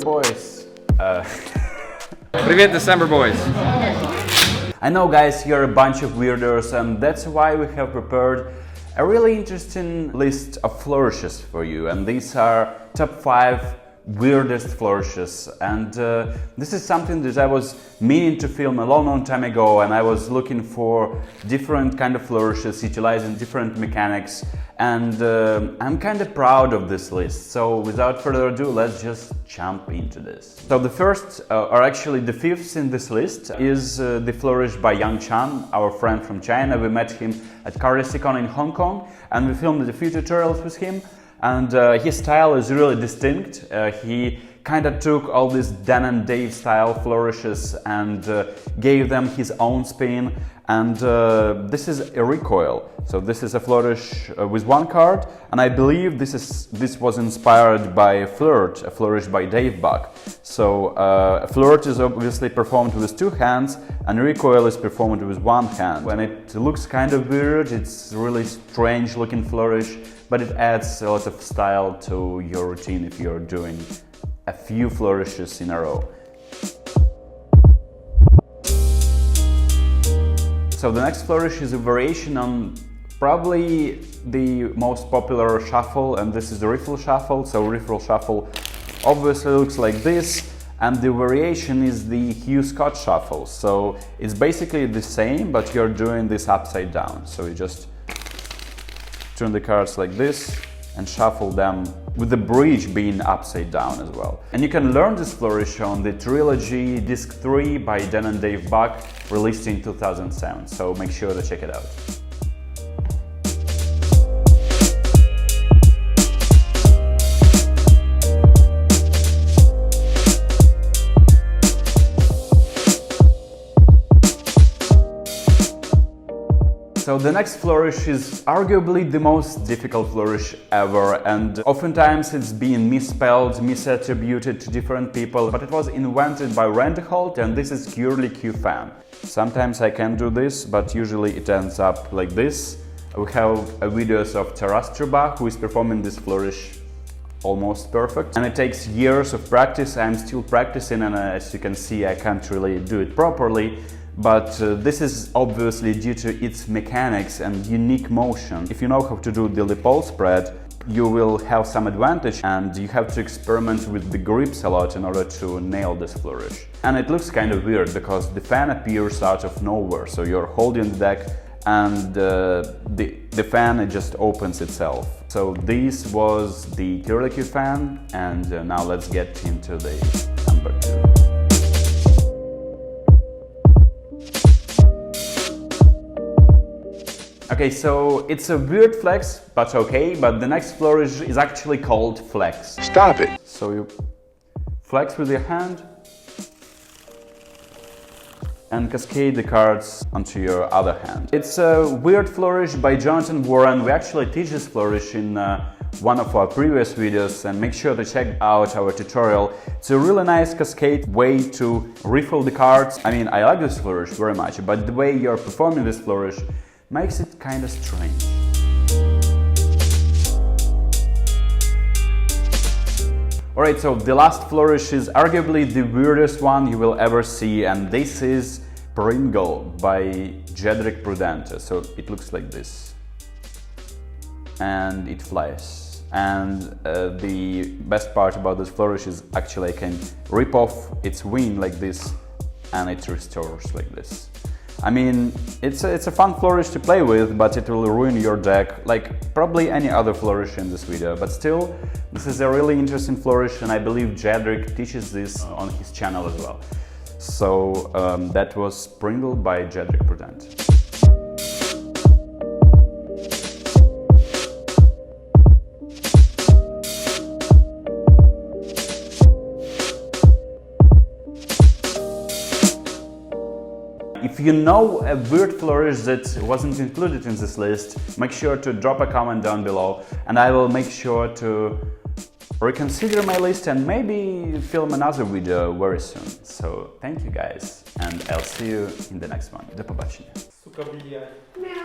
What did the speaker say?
boys. Привет, December boys. I know, guys, you're a bunch of weirdos, and that's why we have prepared a really interesting list of flourishes for you. And these are top 5 weirdest flourishes. And this is something that I was meaning to film a long time ago, and I was looking for different kind of flourishes utilizing different mechanics. And I'm kind of proud of this list. So without further ado, let's just jump into this. So the first, or actually the 5th in this list, is the flourish by Johnathan, our friend from China. We met him at CARDISTRY in Hong Kong, and we filmed a few tutorials with him. And his style is really distinct. He kind of took all these Dan and Dave style flourishes and gave them his own spin. And this is a Recoil. So this is a flourish with 1 card, and I believe this was inspired by a flourish by Dave Buck. So a flirt is obviously performed with 2 hands, and Recoil is performed with 1 hand. When it looks kind of weird, it's really strange looking flourish, but it adds a lot of style to your routine if you're doing a few flourishes in a row. So the next flourish is a variation on probably the most popular shuffle, and this is the riffle shuffle. So riffle shuffle obviously looks like this, and the variation is the Hugh Scott shuffle. So it's basically the same, but you're doing this upside down. So you just turn the cards like this and shuffle them with the bridge being upside down as well. And you can learn this flourish on the Trilogy Disc 3 by Dan and Dave Buck, released in 2007, so make sure to check it out. So the next flourish is arguably the most difficult flourish ever, and oftentimes it's being misspelled, misattributed to different people, but it was invented by Randy Holt, and this is purely Q fan. Sometimes I can do this, but usually it ends up like this. We have videos of CARDISTRY, who is performing this flourish almost perfect. And it takes years of practice. I'm still practicing, and as you can see, I can't really do it properly. But this is obviously due to its mechanics and unique motion. If you know how to do the lapel spread, you will have some advantage, and you have to experiment with the grips a lot in order to nail this flourish. And it looks kind of weird because the fan appears out of nowhere, so you're holding the deck and the fan, it just opens itself. So this was the Trilogy fan, and now let's get into the number 2. Okay, so it's a weird flex, but okay, but the next flourish is actually called flex. Stop it! So you flex with your hand and cascade the cards onto your other hand. It's a weird flourish by Johnathan. We actually teach this flourish in one of our previous videos, and make sure to check out our tutorial. It's a really nice cascade way to riffle the cards. I mean, I like this flourish very much, but the way you're performing this flourish makes it kind of strange. Alright, so the last flourish is arguably the weirdest one you will ever see, and this is Pringull by Jedrick Prudente. So it looks like this. And it flies. And the best part about this flourish is actually I can rip off its wing like this, and it restores like this. I mean, it's a fun flourish to play with, but it will ruin your deck, like probably any other flourish in this video. But still, this is a really interesting flourish, and I believe Jedrick teaches this on his channel as well. So that was Pringull by Jedrick Prudente. If you know a weird flourish that wasn't included in this list, make sure to drop a comment down below, and I will make sure to reconsider my list and maybe film another video very soon. So thank you guys, and I'll see you in the next one. Do побачення.